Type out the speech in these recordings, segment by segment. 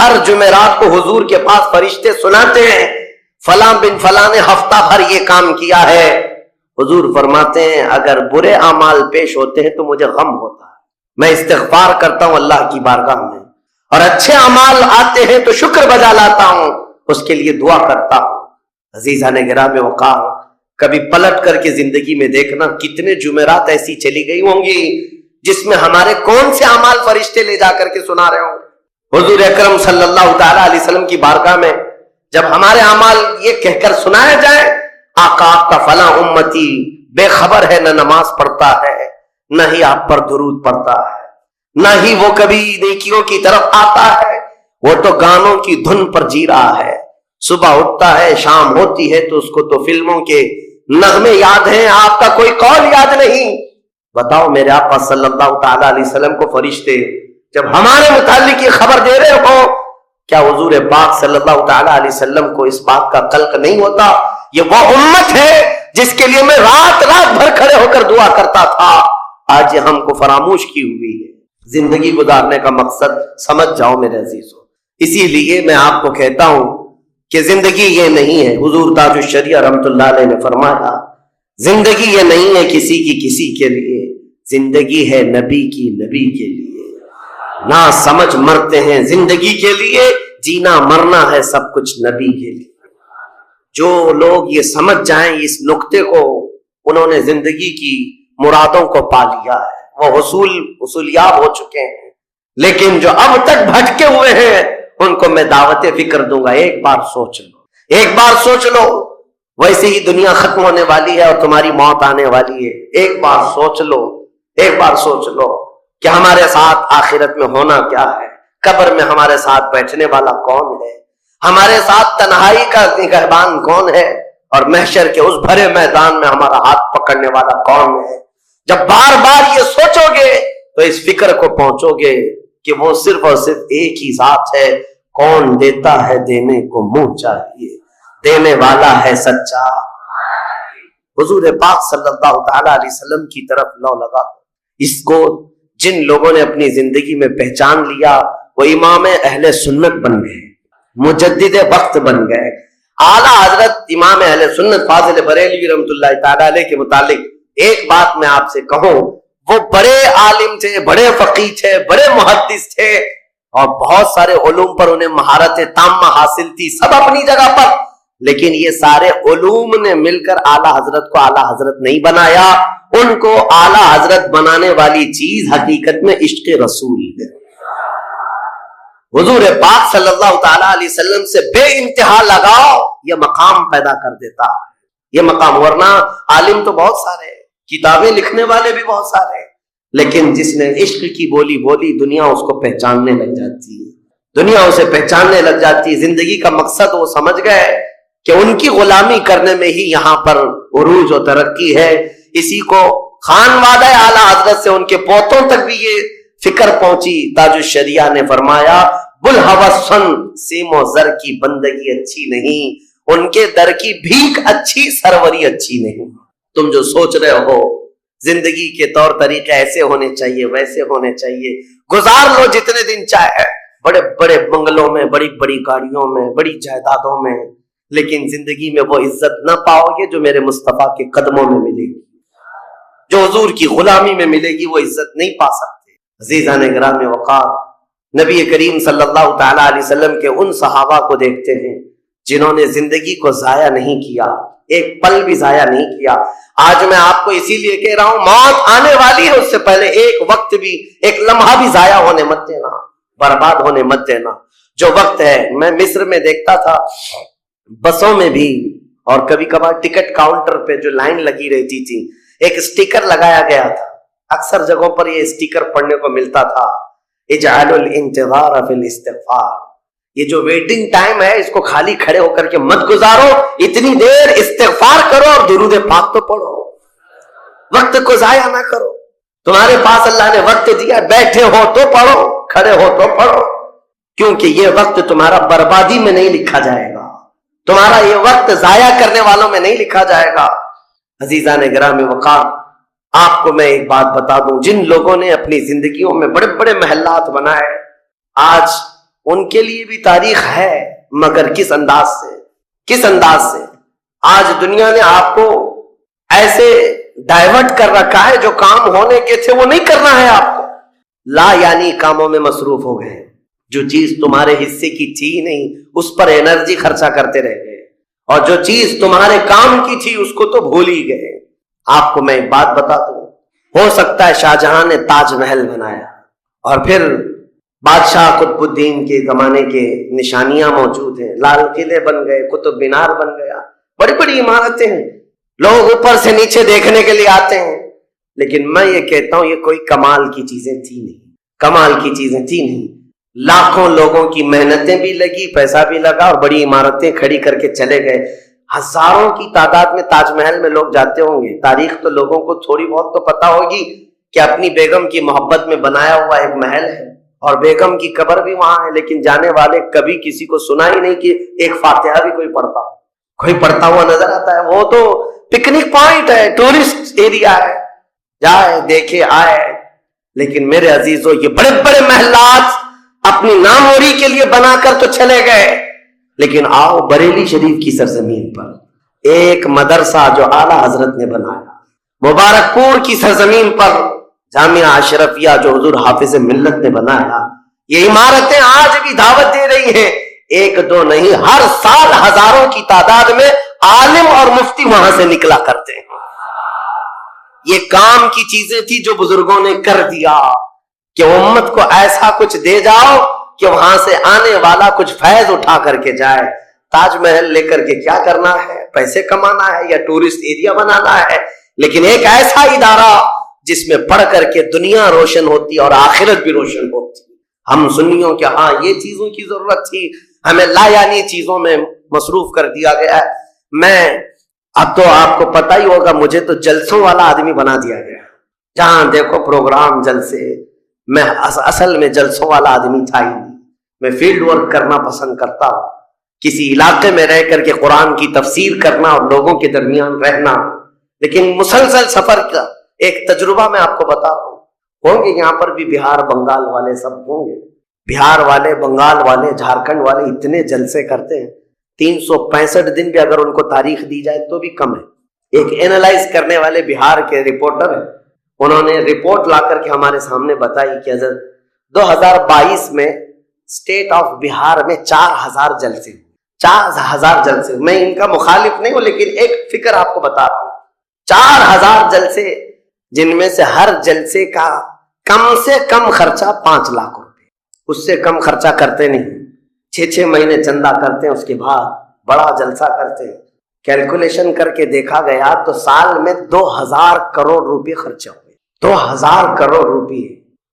ہر جمعرات کو حضور کے پاس فرشتے سناتے ہیں فلاں بن فلاں نے ہفتہ بھر یہ کام کیا ہے. حضور فرماتے ہیں اگر برے اعمال پیش ہوتے ہیں تو مجھے غم ہوتا ہے, میں استغفار کرتا ہوں اللہ کی بارگاہ میں, اور اچھے اعمال آتے ہیں تو شکر بجا لاتا ہوں, اس کے لیے دعا کرتا ہوں. عزیزان گرامی وقار, کبھی پلٹ کر کے زندگی میں دیکھنا کتنے جمعرات ایسی چلی گئی ہوں گی جس میں ہمارے کون سے اعمال فرشتے لے جا کر کے سنا رہے ہوں. حضور اکرم صلی اللہ تعالی علیہ وسلم کی بارگاہ میں جب ہمارے اعمال یہ کہہ کر سنایا جائے آقا آپ کا فلاں امتی بے خبر ہے, نہ نماز پڑھتا ہے, نہ ہی آپ پر درود پڑھتا ہے, نہ ہی وہ کبھی نیکیوں کی طرف آتا ہے, وہ تو گانوں کی دھن پر جی رہا ہے. صبح اٹھتا ہے, شام ہوتی ہے تو اس کو تو فلموں کے نغمے یاد ہیں, آپ کا کوئی قول یاد نہیں. بتاؤ میرے آقا صلی اللہ تعالی علیہ وسلم کو فرشتے جب ہمارے متعلق یہ خبر دے رہے ہو, کیا حضور پاک صلی اللہ تعالی علیہ وسلم کو اس بات کا قلق نہیں ہوتا؟ یہ وہ امت ہے جس کے لیے میں رات رات بھر کھڑے ہو کر دعا کرتا تھا, آج یہ ہم کو فراموش کی ہوئی ہے. زندگی گزارنے کا مقصد سمجھ جاؤ میرے عزیزو. اسی لیے میں آپ کو کہتا ہوں کہ زندگی یہ نہیں ہے, حضور تاج الشریعہ رحمت اللہ علیہ نے فرمایا زندگی یہ نہیں ہے کسی کے لیے, زندگی ہے نبی کی نبی کے لیے. نہ سمجھ مرتے ہیں زندگی کے لیے, جینا مرنا ہے سب کچھ نبی کے لیے. جو لوگ یہ سمجھ جائیں اس نقطے کو, انہوں نے زندگی کی مرادوں کو پا لیا ہے, وہ حصولیاب ہو چکے ہیں. لیکن جو اب تک بھٹکے ہوئے ہیں ان کو میں دعوت فکر دوں گا, ایک بار سوچ لو, ایک بار سوچ لو. ویسے ہی دنیا ختم ہونے والی ہے اور تمہاری موت آنے والی ہے. ایک بار سوچ لو, ایک بار سوچ لو کہ ہمارے ساتھ آخرت میں ہونا کیا ہے, قبر میں ہمارے ساتھ بیٹھنے والا کون ہے, ہمارے ساتھ تنہائی کا نگہبان کون ہے, اور محشر کے اس بھرے میدان میں ہمارا ہاتھ پکڑنے والا کون ہے. جب بار بار یہ سوچو گے تو اس فکر کو پہنچو گے کہ وہ صرف اور صرف ایک ہی ذات ہے, کون دیتا ہے دینے کو منہ چاہیے, دینے والا ہے سچا. حضور پاک صلی اللہ تعالی علیہ وسلم کی طرف لو لگا. اس کو جن لوگوں نے اپنی زندگی میں پہچان لیا وہ امام اہل سنت بن گئے, مجدد وقت بن گئے. اعلیٰ حضرت امام اہل سنت فاضل بریلوی رحمت اللہ تعالی علیہ کے متعلق ایک بات میں آپ سے کہوں, وہ بڑے عالم تھے, بڑے فقیہ تھے, بڑے محدث تھے, اور بہت سارے علوم پر انہیں مہارت تامہ حاصل تھی, سب اپنی جگہ پر. لیکن یہ سارے علوم نے مل کر اعلیٰ حضرت کو اعلیٰ حضرت نہیں بنایا. ان کو اعلیٰ حضرت بنانے والی چیز حقیقت میں عشق رسول ہے. حضور پاک صلی اللہ تعالی علیہ وسلم سے بے انتہا لگاؤ یہ مقام پیدا کر دیتا ہے, یہ مقام. ورنہ عالم تو بہت سارے ہیں, کتابیں لکھنے والے بھی بہت سارے ہیں, لیکن جس نے عشق کی بولی بولی دنیا اس کو پہچاننے لگ جاتی ہے, دنیا اسے پہچاننے لگ جاتی ہے. زندگی کا مقصد وہ سمجھ گئے کہ ان کی غلامی کرنے میں ہی یہاں پر عروج و ترقی ہے. اسی کو خانوادہ اعلیٰ حضرت سے ان کے پوتوں تک بھی یہ فکر پہنچی. تاج الشریعہ نے فرمایا بلحوثن سیم و زر کی بندگی اچھی نہیں, ان کے در کی بھیک اچھی, سروری اچھی نہیں. تم جو سوچ رہے ہو زندگی کے طور طریقے ایسے ہونے چاہیے ویسے ہونے چاہیے, گزار لو جتنے دن چاہے, بڑے بڑے بنگلوں میں, بڑی بڑی گاڑیوں میں, بڑی جائیدادوں میں, لیکن زندگی میں وہ عزت نہ پاؤ گے جو میرے مصطفیٰ کے قدموں میں ملے گی, جو حضور کی غلامی میں ملے گی وہ عزت نہیں پا سکتے. عزیزان گرامی وقار, نبی کریم صلی اللہ تعالی علیہ وسلم کے ان صحابہ کو دیکھتے ہیں جنہوں نے زندگی کو ضائع نہیں کیا, ایک پل بھی ضائع نہیں کیا. آج میں آپ کو اسی لیے کہہ رہا ہوں موت آنے والی ہے, اس سے پہلے ایک وقت بھی, ایک لمحہ بھی ضائع ہونے مت دینا, برباد ہونے مت دینا. جو وقت ہے, میں مصر میں دیکھتا تھا بسوں میں بھی, اور کبھی کبھار ٹکٹ کاؤنٹر پہ جو لائن لگی رہتی تھی ایک اسٹیکر لگایا گیا تھا, اکثر جگہوں پر یہ اسٹیکر پڑھنے کو ملتا تھا, اجعلوا الانتظار فی الاستغفار. یہ جو ویٹنگ ٹائم ہے اس کو خالی کھڑے ہو کر کے مت گزارو, اتنی دیر استغفار کرو اور درود پاک تو پڑھو, وقت کو ضائع نہ کرو. تمہارے پاس اللہ نے وقت دیا, بیٹھے ہو تو پڑھو, کھڑے ہو تو پڑھو, کیونکہ یہ وقت تمہارا بربادی میں نہیں لکھا جائے گا, تمہارا یہ وقت ضائع کرنے والوں میں نہیں لکھا جائے گا. عزیزان گرامی وقار, آپ کو میں ایک بات بتا دوں, جن لوگوں نے اپنی زندگیوں میں بڑے بڑے محلات بنائے, آج ان کے لیے بھی تاریخ ہے، مگر کس انداز سے، کس انداز سے؟ آج دنیا نے آپ کو ایسے ڈائیورٹ کر رکھا ہے، جو کام ہونے کے تھے وہ نہیں کرنا ہے آپ کو، لا یعنی کاموں میں مصروف ہو گئے، جو چیز تمہارے حصے کی تھی نہیں اس پر انرجی خرچہ کرتے رہ گئے، اور جو چیز تمہارے کام کی تھی اس کو تو بھول ہی گئے۔ آپ کو میں ایک بات بتا دوں، ہو سکتا ہے شاہ جہاں نے تاج محل بنایا اور پھر بادشاہ قطب الدین کے زمانے کے نشانیاں موجود ہیں، لال قلعے بن گئے، قطب مینار بن گیا، بڑی بڑی عمارتیں ہیں، لوگ اوپر سے نیچے دیکھنے کے لیے آتے ہیں، لیکن میں یہ کہتا ہوں یہ کوئی کمال کی چیزیں تھی نہیں، کمال کی چیزیں تھی نہیں۔ لاکھوں لوگوں کی محنتیں بھی لگی، پیسہ بھی لگا، اور بڑی عمارتیں کھڑی کر کے چلے گئے۔ ہزاروں کی تعداد میں تاج محل میں لوگ جاتے ہوں گے، تاریخ تو لوگوں کو تھوڑی بہت تو پتا ہوگی کہ اپنی بیگم کی محبت میں بنایا ہوا ایک محل ہے اور بیگم کی قبر بھی وہاں ہے، لیکن جانے والے کبھی کسی کو سنا ہی نہیں کہ ایک فاتحہ بھی کوئی پڑھتا ہوا نظر آتا ہے۔ وہ تو پکنک پوائنٹ ہے، ٹورسٹ ایریا ہے، جائے دیکھے آئے۔ لیکن میرے عزیزو، یہ بڑے بڑے محلات اپنی ناموری کے لیے بنا کر تو چلے گئے، لیکن آؤ بریلی شریف کی سرزمین پر ایک مدرسہ جو اعلیٰ حضرت نے بنایا، مبارک پور کی سرزمین پر جامعہ اشرفیہ جو حضور حافظ ملت نے بنایا، یہ عمارتیں آج بھی دعوت دے رہی ہیں، ایک دو نہیں، ہر سال ہزاروں کی تعداد میں عالم اور مفتی وہاں سے نکلا کرتے ہیں۔ یہ کام کی چیزیں تھی جو بزرگوں نے کر دیا کہ امت کو ایسا کچھ دے جاؤ کہ وہاں سے آنے والا کچھ فیض اٹھا کر کے جائے۔ تاج محل لے کر کے کیا کرنا ہے؟ پیسے کمانا ہے یا ٹورسٹ ایریا بنانا ہے؟ لیکن ایک ایسا ادارہ جس میں پڑھ کر کے دنیا روشن ہوتی اور آخرت بھی روشن ہوتی۔ ہم سنیوں کے ہاں یہ چیزوں کی ضرورت تھی، ہمیں لا یعنی چیزوں میں مصروف کر دیا گیا ہے۔ میں اب تو آپ کو پتہ ہی ہوگا، مجھے تو جلسوں والا آدمی بنا دیا گیا، جہاں دیکھو پروگرام جلسے۔ میں اصل میں جلسوں والا آدمی تھا ہی نہیں، میں فیلڈ ورک کرنا پسند کرتا ہوں، کسی علاقے میں رہ کر کے قرآن کی تفسیر کرنا اور لوگوں کے درمیان رہنا۔ لیکن مسلسل سفر کا ایک تجربہ میں آپ کو بتا رہا ہوں، ہوں گے یہاں پر بھی بہار بنگال والے، سب ہوں گے، بہار والے، بنگال والے، جھارکھنڈ والے اتنے جلسے کرتے ہیں، 365 دن بھی اگر ان کو تاریخ دی جائے تو بھی کم ہے۔ ایک اینالائز کرنے والے بہار کے رپورٹر ہیں، انہوں نے رپورٹ لا کر کے ہمارے سامنے بتائی کہ حضرت 2022 میں اسٹیٹ آف بہار میں 4000 جلسے، 4000 جلسے۔ میں ان کا مخالف نہیں ہوں، لیکن ایک فکر آپ کو بتا رہا ہوں، 4000 جلسے، جن میں سے ہر جلسے کا کم سے کم خرچہ 5 لاکھ روپے، اس سے کم خرچہ کرتے نہیں، 6 مہینے چندہ کرتے ہیں، اس کے بعد بڑا جلسہ کرتے ہیں۔ کیلکولیشن کر کے دیکھا گیا تو سال میں 2000 کروڑ روپے خرچہ ہوئے، 2000 کروڑ روپے۔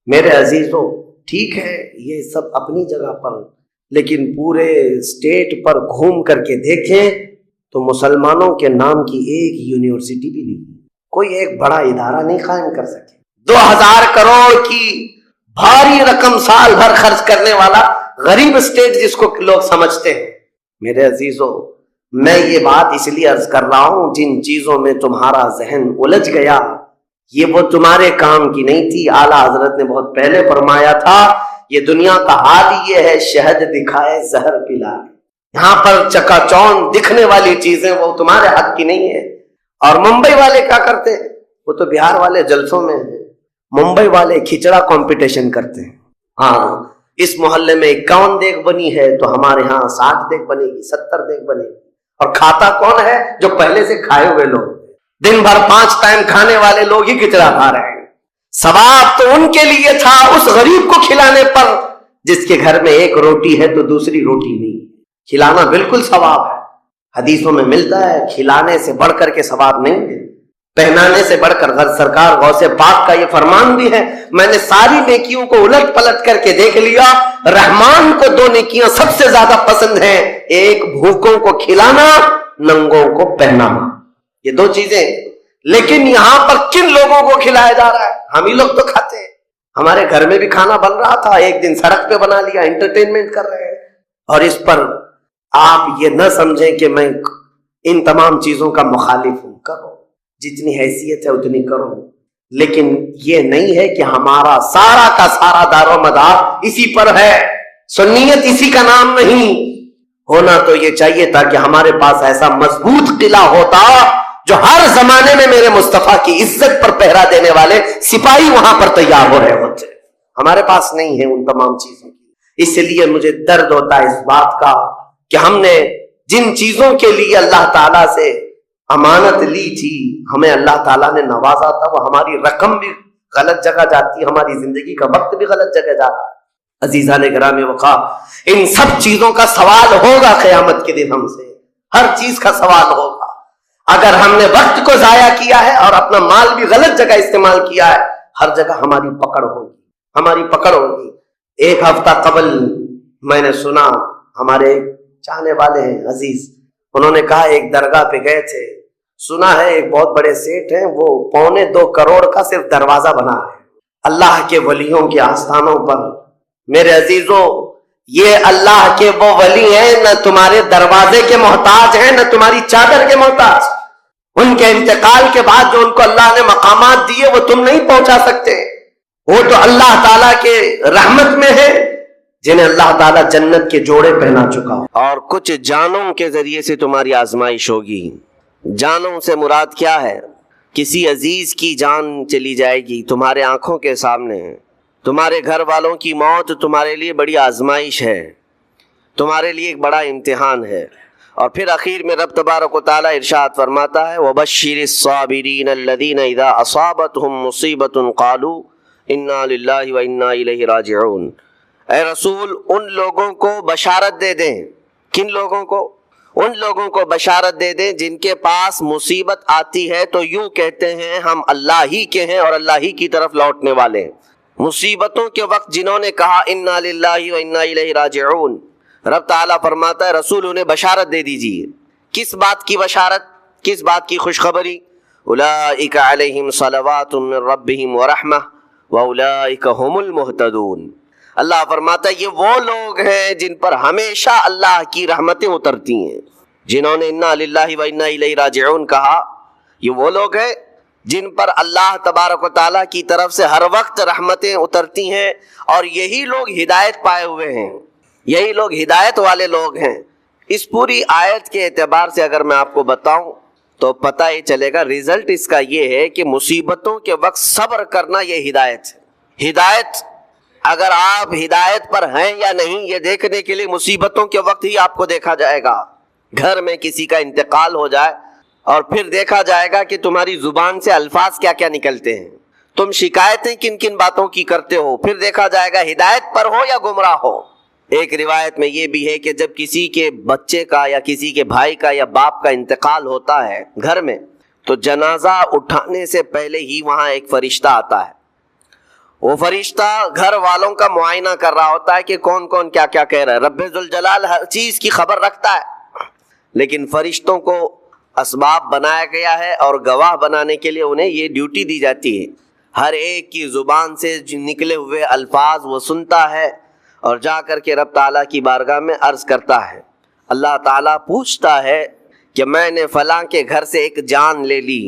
میرے عزیزوں، ٹھیک ہے یہ سب اپنی جگہ پر، لیکن پورے اسٹیٹ پر گھوم کر کے دیکھیں تو مسلمانوں کے نام کی ایک یونیورسٹی بھی نہیں، کوئی ایک بڑا ادارہ نہیں قائم کر سکے۔ 2000 کروڑ کی بھاری رقم سال بھر خرچ کرنے والا غریب اسٹیٹ جس کو لوگ سمجھتے ہیں۔ میرے عزیزوں، میں یہ بات اس لیے عرض کر رہا ہوں، جن چیزوں میں تمہارا ذہن الجھ گیا یہ وہ تمہارے کام کی نہیں تھی۔ اعلیٰ حضرت نے بہت پہلے فرمایا تھا، یہ دنیا کا حال یہ ہے، شہد دکھائے زہر پلائے۔ یہاں پر چکا چوند دکھنے والی چیزیں وہ تمہارے حق کی نہیں ہے۔ اور ممبئی والے کیا کرتے ہیں؟ وہ تو بہار والے جلسوں میں ہیں، ممبئی والے کھچڑا کمپٹیشن کرتے ہیں۔ ہاں، اس محلے میں 51 دیگ بنی ہے تو ہمارے ہاں 60 دیگ بنے گی، 70 دیگ بنے گی۔ اور کھاتا کون ہے؟ جو پہلے سے کھائے ہوئے لوگ، دن بھر 5 ٹائم کھانے والے لوگ ہی کھچڑا کھا رہے ہیں۔ ثواب تو ان کے لیے تھا اس غریب کو کھلانے پر جس کے گھر میں ایک روٹی ہے تو دوسری روٹی نہیں۔ کھلانا بالکل ثواب ہے، حدیثوں میں ملتا ہے، کھلانے سے بڑھ کر کے ثواب نہیں ہے، پہنانے سے بڑھ کر۔ سرکار غوث پاک کا یہ فرمان بھی ہے، میں نے ساری نیکیوں کو الٹ پلٹ کر کے دیکھ لیا، رحمان کو 2 نیکیاں سب سے زیادہ پسند ہیں، ایک بھوکوں کو کھلانا، ننگوں کو پہنانا، یہ 2 چیزیں۔ لیکن یہاں پر کن لوگوں کو کھلایا جا رہا ہے؟ ہم ہی لوگ تو کھاتے ہیں۔ ہمارے گھر میں بھی کھانا بن رہا تھا، ایک دن سڑک پہ بنا لیا، انٹرٹینمنٹ کر رہے ہیں۔ اور اس پر آپ یہ نہ سمجھیں کہ میں ان تمام چیزوں کا مخالف ہوں، کرو جتنی حیثیت ہے اتنی کرو، لیکن یہ نہیں ہے کہ ہمارا سارا کا سارا دار و مدار اسی پر ہے۔ سنیت اسی کا نام نہیں، ہونا تو یہ چاہیے تھا کہ ہمارے پاس ایسا مضبوط قلعہ ہوتا جو ہر زمانے میں میرے مصطفیٰ کی عزت پر پہرا دینے والے سپاہی وہاں پر تیار ہو رہے ہوتے. ہمارے پاس نہیں ہے ان تمام چیزوں کی. اس لیے مجھے درد ہوتا ہے اس بات کا کہ ہم نے جن چیزوں کے لیے اللہ تعالیٰ سے امانت لی تھی، ہمیں اللہ تعالیٰ نے نوازا تھا، وہ ہماری رقم بھی غلط جگہ جاتی، ہماری زندگی کا وقت بھی غلط جگہ جاتا ہے. عزیزان گرامی وقار، ان سب چیزوں کا سوال ہوگا قیامت کے دن ہم سے، ہر چیز کا سوال ہوگا. اگر ہم نے وقت کو ضائع کیا ہے اور اپنا مال بھی غلط جگہ استعمال کیا ہے، ہر جگہ ہماری پکڑ ہوگی، ہماری پکڑ ہوگی. ایک ہفتہ قبل میں نے سنا، ہمارے چاہنے والے ہیں عزیز، انہوں نے کہا ایک درگاہ پہ گئے تھے، سنا ہے ایک بہت بڑے سیٹ ہیں، وہ 2.25 کروڑ کا صرف دروازہ بنا ہے اللہ کے ولیوں کے آستانوں پر. میرے عزیزوں، یہ اللہ کے وہ ولی ہیں، نہ تمہارے دروازے کے محتاج ہیں، نہ تمہاری چادر کے محتاج. ان کے انتقال کے بعد جو ان کو اللہ نے مقامات دیے وہ تم نہیں پہنچا سکتے. وہ تو اللہ تعالیٰ کے رحمت میں ہے جنہیں اللہ تعالیٰ جنت کے جوڑے پہنا چکا. اور کچھ جانوں کے ذریعے سے تمہاری آزمائش ہوگی. جانوں سے مراد کیا ہے؟ کسی عزیز کی جان چلی جائے گی تمہارے آنکھوں کے سامنے، تمہارے گھر والوں کی موت تمہارے لیے بڑی آزمائش ہے، تمہارے لیے ایک بڑا امتحان ہے. اور پھر اخیر میں رب تبارک و تعالیٰ ارشاد فرماتا ہے وَبَشِّرِ الصَّابِرِينَ الَّذِينَ إِذَا أَصَابَتْهُمْ مُصِيبَةٌ قَالُوا إِنَّا لِلَّهِ وَإِنَّا إِلَيْهِ رَاجِعُونَ. اے رسول ان لوگوں کو بشارت دے دیں. کن لوگوں کو؟ ان لوگوں کو بشارت دے دیں جن کے پاس مصیبت آتی ہے تو یوں کہتے ہیں ہم اللہ ہی کے ہیں اور اللہ ہی کی طرف لوٹنے والے ہیں. مصیبتوں کے وقت جنہوں نے کہا انا للہ و انا الیہ راجعون، رب تعالیٰ فرماتا ہے رسول انہیں بشارت دے دیجیے. کس بات کی بشارت؟ کس بات کی خوشخبری؟ اولئک علیہم صلوات من ربہم ورحمہ واولئک هم المہتدون. اللہ فرماتا ہے یہ وہ لوگ ہیں جن پر ہمیشہ اللہ کی رحمتیں اترتی ہیں. جنہوں نے انا للہ و انا الیہ راجعون کہا، یہ وہ لوگ ہیں جن پر اللہ تبارک و تعالیٰ کی طرف سے ہر وقت رحمتیں اترتی ہیں، اور یہی لوگ ہدایت پائے ہوئے ہیں، یہی لوگ ہدایت والے لوگ ہیں. اس پوری آیت کے اعتبار سے اگر میں آپ کو بتاؤں تو پتہ ہی چلے گا، رزلٹ اس کا یہ ہے کہ مصیبتوں کے وقت صبر کرنا یہ ہدایت ہے. ہدایت، اگر آپ ہدایت پر ہیں یا نہیں یہ دیکھنے کے لیے مصیبتوں کے وقت ہی آپ کو دیکھا جائے گا. گھر میں کسی کا انتقال ہو جائے اور پھر دیکھا جائے گا کہ تمہاری زبان سے الفاظ کیا کیا نکلتے ہیں، تم شکایتیں کن کن باتوں کی کرتے ہو، پھر دیکھا جائے گا ہدایت پر ہو یا گمراہ ہو. ایک روایت میں یہ بھی ہے کہ جب کسی کے بچے کا یا کسی کے بھائی کا یا باپ کا انتقال ہوتا ہے گھر میں، تو جنازہ اٹھانے سے پہلے ہی وہاں ایک فرشتہ آتا ہے. وہ فرشتہ گھر والوں کا معائنہ کر رہا ہوتا ہے کہ کون کون کیا کیا کہہ رہا ہے. رب ذوالجلال ہر چیز کی خبر رکھتا ہے، لیکن فرشتوں کو اسباب بنایا گیا ہے اور گواہ بنانے کے لیے انہیں یہ ڈیوٹی دی جاتی ہے. ہر ایک کی زبان سے نکلے ہوئے الفاظ وہ سنتا ہے اور جا کر کے رب تعالیٰ کی بارگاہ میں عرض کرتا ہے. اللہ تعالیٰ پوچھتا ہے کہ میں نے فلاں کے گھر سے ایک جان لے لی،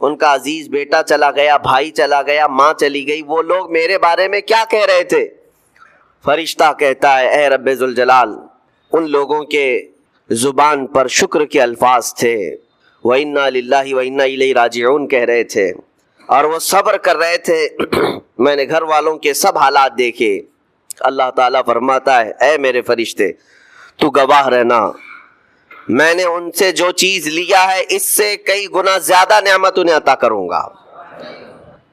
ان کا عزیز بیٹا چلا گیا، بھائی چلا گیا، ماں چلی گئی، وہ لوگ میرے بارے میں کیا کہہ رہے تھے؟ فرشتہ کہتا ہے اے رب ذوالجلال، ان لوگوں کے زبان پر شکر کے الفاظ تھے، وَإِنَّا لِلَّهِ وَإِنَّا إِلَيْهِ رَاجِعُونَ کہہ رہے تھے، اور وہ صبر کر رہے تھے. میں نے گھر والوں کے سب حالات دیکھے. اللہ تعالیٰ فرماتا ہے اے میرے فرشتے تو گواہ رہنا، میں نے ان سے جو چیز لیا ہے اس سے کئی گنا زیادہ نعمت انہیں عطا کروں گا،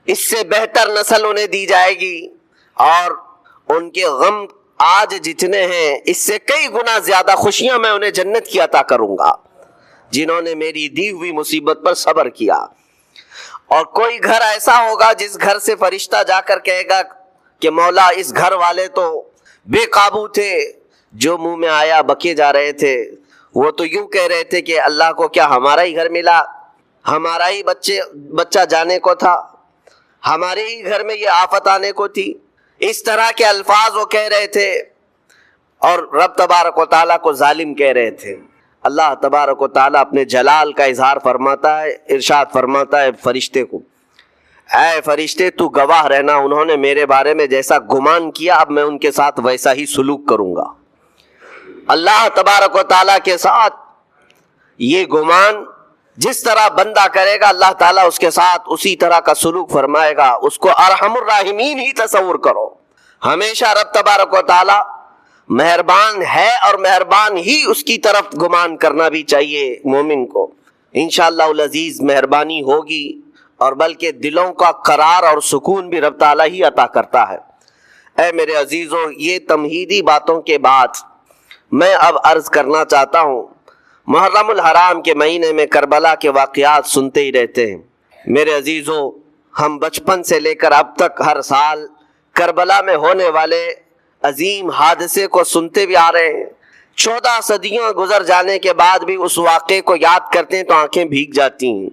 اس سے بہتر نسل انہیں دی جائے گی، اور ان کے غم آج جتنے ہیں اس سے کئی گنا زیادہ خوشیاں میں انہیں جنت کی عطا کروں گا جنہوں نے میری دی ہوئی مصیبت پر صبر کیا. اور کوئی گھر ایسا ہوگا جس گھر سے فرشتہ جا کر کہے گا کہ مولا اس گھر والے تو بے قابو تھے، جو منہ میں آیا بکے جا رہے تھے، وہ تو یوں کہہ رہے تھے کہ اللہ کو کیا ہمارا ہی گھر ملا، ہمارا ہی بچہ جانے کو تھا، ہمارے ہی گھر میں یہ آفت آنے کو تھی. اس طرح کے الفاظ وہ کہہ رہے تھے اور رب تبارک و تعالیٰ کو ظالم کہہ رہے تھے. اللہ تبارک و تعالیٰ اپنے جلال کا اظہار فرماتا ہے، ارشاد فرماتا ہے فرشتے کو اے فرشتے تو گواہ رہنا، انہوں نے میرے بارے میں جیسا گمان کیا اب میں ان کے ساتھ ویسا ہی سلوک کروں گا۔ اللہ تبارک و تعالیٰ کے ساتھ یہ گمان جس طرح بندہ کرے گا اللہ تعالیٰ اس کے ساتھ اسی طرح کا سلوک فرمائے گا۔ اس کو ارحم الراحمین ہی تصور کرو۔ ہمیشہ رب تبارک و تعالیٰ مہربان ہے اور مہربان ہی اس کی طرف گمان کرنا بھی چاہیے مومن کو۔ انشاءاللہ العزیز مہربانی ہوگی، اور بلکہ دلوں کا قرار اور سکون بھی رب تعالیٰ ہی عطا کرتا ہے۔ اے میرے عزیزوں، یہ تمہیدی باتوں کے بعد میں اب عرض کرنا چاہتا ہوں، محرم الحرام کے مہینے میں کربلا کے واقعات سنتے ہی رہتے ہیں۔ میرے عزیزوں، ہم بچپن سے لے کر اب تک ہر سال کربلا میں ہونے والے عظیم حادثے کو سنتے بھی آ رہے ہیں۔ 14 صدیاں گزر جانے کے بعد بھی اس واقعے کو یاد کرتے ہیں تو آنکھیں بھیگ جاتی ہیں۔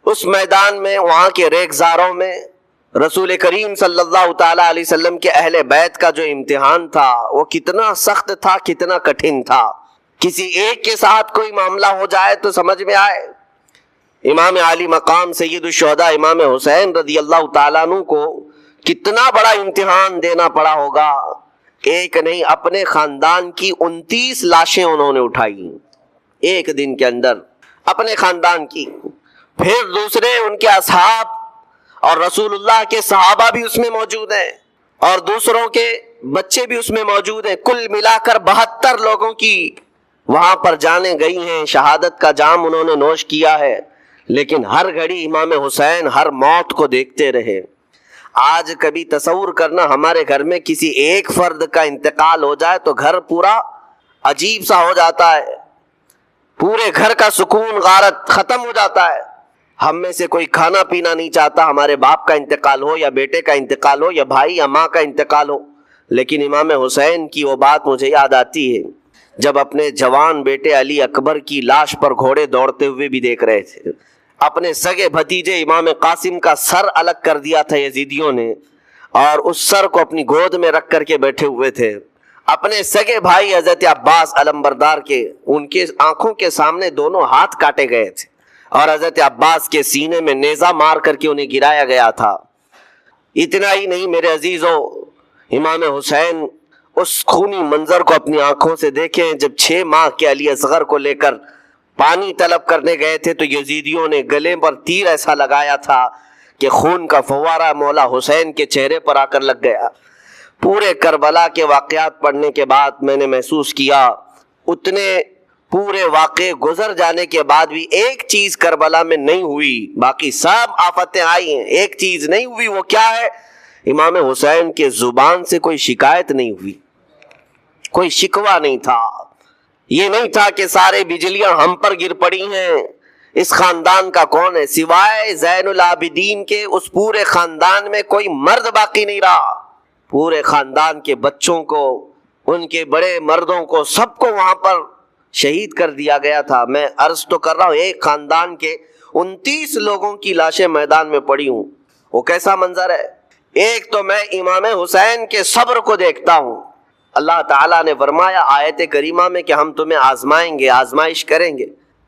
اس میدان میں، وہاں کے ریگزاروں میں رسول کریم صلی اللہ تعالی علیہ وسلم کے اہل بیت کا جو امتحان تھا وہ کتنا سخت تھا، کتنا کٹھن تھا۔ کسی ایک کے ساتھ کوئی معاملہ ہو جائے تو سمجھ میں آئے، امام عالی مقام سید الشہداء امام حسین رضی اللہ تعالیٰ عنہ کو کتنا بڑا امتحان دینا پڑا ہوگا۔ ایک نہیں، اپنے خاندان کی 29 لاشیں انہوں نے اٹھائی ایک دن کے اندر، اپنے خاندان کی، پھر دوسرے ان کے اصحاب اور رسول اللہ کے صحابہ بھی اس میں موجود ہیں، اور دوسروں کے بچے بھی اس میں موجود ہیں۔ کل ملا کر 72 لوگوں کی وہاں پر جانیں گئی ہیں، شہادت کا جام انہوں نے نوش کیا ہے، لیکن ہر گھڑی امام حسین ہر موت کو دیکھتے رہے۔ آج کبھی تصور کرنا، ہمارے گھر میں کسی ایک فرد کا انتقال ہو جائے تو گھر پورا عجیب سا ہو جاتا ہے، پورے گھر کا سکون غارت ختم ہو جاتا ہے۔ ہم میں سے کوئی کھانا پینا نہیں چاہتا، ہمارے باپ کا انتقال ہو یا بیٹے کا انتقال ہو یا بھائی یا ماں کا انتقال ہو۔ لیکن امام حسین کی وہ بات مجھے یاد آتی ہے جب اپنے جوان بیٹے علی اکبر کی لاش پر گھوڑے دوڑتے ہوئے بھی دیکھ رہے تھے۔ اپنے سگے بھتیجے امام قاسم کا سر الگ کر دیا تھا یزیدیوں نے، اور اس سر کو اپنی گود میں رکھ کر کے بیٹھے ہوئے تھے۔ اپنے سگے بھائی حضرت عباس علمبردار کے، ان کے آنکھوں کے سامنے دونوں ہاتھ کاٹے گئے تھے، اور حضرت عباس کے سینے میں نیزہ مار کر کے انہیں گرایا گیا تھا۔ اتنا ہی نہیں میرے عزیزوں، امام حسین اس خونی منظر کو اپنی آنکھوں سے دیکھیں جب 6 ماہ کے علی اصغر کو لے کر پانی طلب کرنے گئے تھے تو یزیدیوں نے گلے پر تیر ایسا لگایا تھا کہ خون کا فوارہ مولا حسین کے چہرے پر آ کر لگ گیا۔ پورے کربلا کے واقعات پڑھنے کے بعد میں نے محسوس کیا، اتنے پورے واقعے گزر جانے کے بعد بھی ایک چیز کربلا میں نہیں ہوئی، باقی سب آفتیں آئی ہیں، ایک چیز نہیں ہوئی۔ وہ کیا ہے؟ امام حسین کے زبان سے کوئی شکایت نہیں ہوئی، کوئی شکوہ نہیں تھا۔ یہ نہیں تھا کہ سارے بجلیاں ہم پر گر پڑی ہیں، اس خاندان کا کون ہے؟ سوائے زین العابدین کے اس پورے خاندان میں کوئی مرد باقی نہیں رہا۔ پورے خاندان کے بچوں کو، ان کے بڑے مردوں کو، سب کو وہاں پر شہید کر دیا گیا تھا۔ میں عرض تو کر رہا ہوں، ایک خاندان کے 29 لوگوں کی لاشیں میدان میں پڑی ہوں۔ وہ کیسا منظر ہے؟ ایک تو میں امام حسین کے صبر کو دیکھتا ہوں۔ اللہ تعالیٰ نے فرمایا آیت کریمہ میں کہ ہم تمہیں آزمائیں گے، آزمائش کریں گے،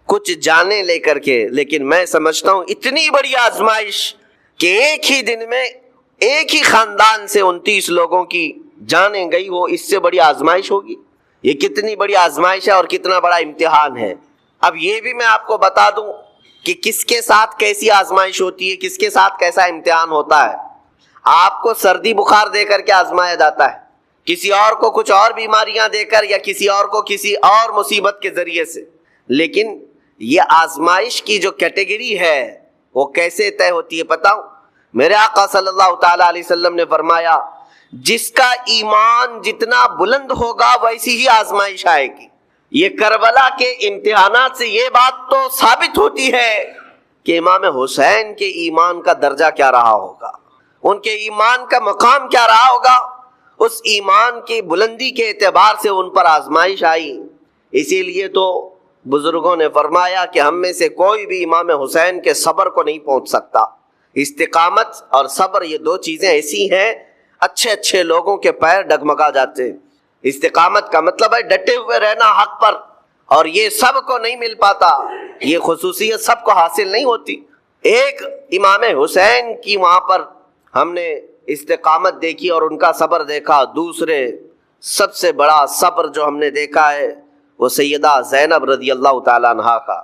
کچھ جانیں لے کر کے، لیکن میں سمجھتا ہوں اتنی بڑی آزمائش کہ ایک ہی دن میں ایک ہی خاندان سے 29 لوگوں کی جانیں گئی ہو، اس سے بڑی آزمائش ہوگی؟ یہ کتنی بڑی آزمائش ہے اور کتنا بڑا امتحان ہے۔ اب یہ بھی میں آپ کو بتا دوں کہ کس کے ساتھ کیسی آزمائش ہوتی ہے، کس کے ساتھ کیسا امتحان ہوتا ہے۔ آپ کو سردی بخار دے کر کے آزمایا جاتا ہے، کسی اور کو کچھ اور بیماریاں دے کر، یا کسی اور کو کسی اور مصیبت کے ذریعے سے۔ لیکن یہ آزمائش کی جو کیٹیگری ہے وہ کیسے طے ہوتی ہے پتہ ہوں؟ میرے آقا صلی اللہ تعالی علیہ وسلم نے فرمایا جس کا ایمان جتنا بلند ہوگا ویسی ہی آزمائش آئے گی۔ یہ کربلا کے امتحانات سے یہ بات تو ثابت ہوتی ہے کہ امام حسین کے ایمان کا درجہ کیا رہا ہوگا، ان کے ایمان کا مقام کیا رہا ہوگا۔ اس ایمان کی بلندی کے اعتبار سے ان پر آزمائش آئی۔ اسی لیے تو بزرگوں نے فرمایا کہ ہم میں سے کوئی بھی امام حسین کے صبر کو نہیں پہنچ سکتا۔ استقامت اور صبر یہ 2 چیزیں ایسی ہیں، اچھے اچھے لوگوں کے پیر ڈگمگا جاتے ہیں۔ استقامت کا مطلب ہے ڈٹے ہوئے رہنا حق پر، اور یہ سب کو نہیں مل پاتا، یہ خصوصیت سب کو حاصل نہیں ہوتی۔ ایک امام حسین کی وہاں پر ہم نے استقامت دیکھی اور ان کا صبر دیکھا، دوسرے سب سے بڑا صبر جو ہم نے دیکھا ہے وہ سیدہ زینب رضی اللہ تعالیٰ عنہا کا۔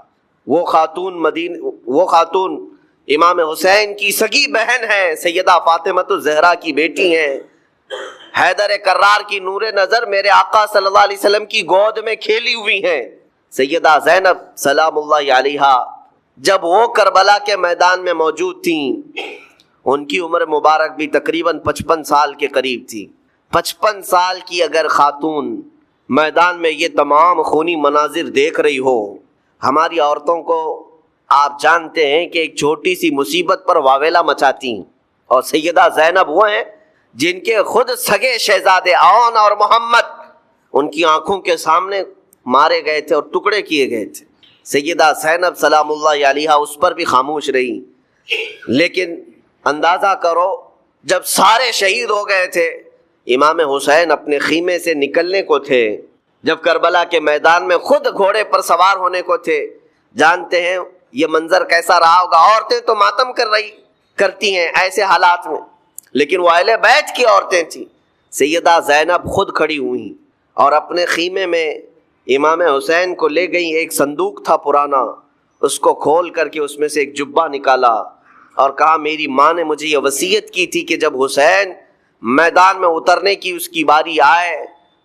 وہ خاتون امام حسین کی سگی بہن ہے، سیدہ فاطمہ الزہرا کی بیٹی ہیں، حیدر کرار کی نور نظر میرے آقا صلی اللہ علیہ وسلم کی گود میں کھیلی ہوئی ہیں۔ سیدہ زینب سلام اللہ علیہا جب وہ کربلا کے میدان میں موجود تھیں، ان کی عمر مبارک بھی تقریباً 55 سال کے قریب تھی۔ 55 سال کی اگر خاتون میدان میں یہ تمام خونی مناظر دیکھ رہی ہو، ہماری عورتوں کو آپ جانتے ہیں کہ ایک چھوٹی سی مصیبت پر واویلا مچاتی ہیں، اور سیدہ زینب وہ ہیں جن کے خود سگے شہزادے عون اور محمد ان کی آنکھوں کے سامنے مارے گئے تھے اور ٹکڑے کیے گئے تھے۔ سیدہ زینب سلام اللہ علیہا اس پر بھی خاموش رہی، لیکن اندازہ کرو جب سارے شہید ہو گئے تھے، امام حسین اپنے خیمے سے نکلنے کو تھے، جب کربلا کے میدان میں خود گھوڑے پر سوار ہونے کو تھے، جانتے ہیں یہ منظر کیسا رہا ہوگا۔ عورتیں تو ماتم کرتی ہیں ایسے حالات میں، لیکن وہ اہل بیت کی عورتیں تھیں۔ سیدہ زینب خود کھڑی ہوئیں اور اپنے خیمے میں امام حسین کو لے گئی۔ ایک صندوق تھا پرانا، اس کو کھول کر کے اس میں سے ایک جبہ نکالا اور کہا میری ماں نے مجھے یہ وصیت کی تھی کہ جب حسین میدان میں اترنے کی اس کی باری آئے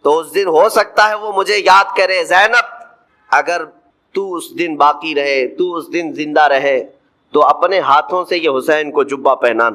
تو اس دن ہو سکتا ہے وہ مجھے یاد کرے، زینب اگر تو اس دن باقی رہے، تو اس دن زندہ رہے تو اپنے ہاتھوں سے یہ حسین کو جبہ پہنانا۔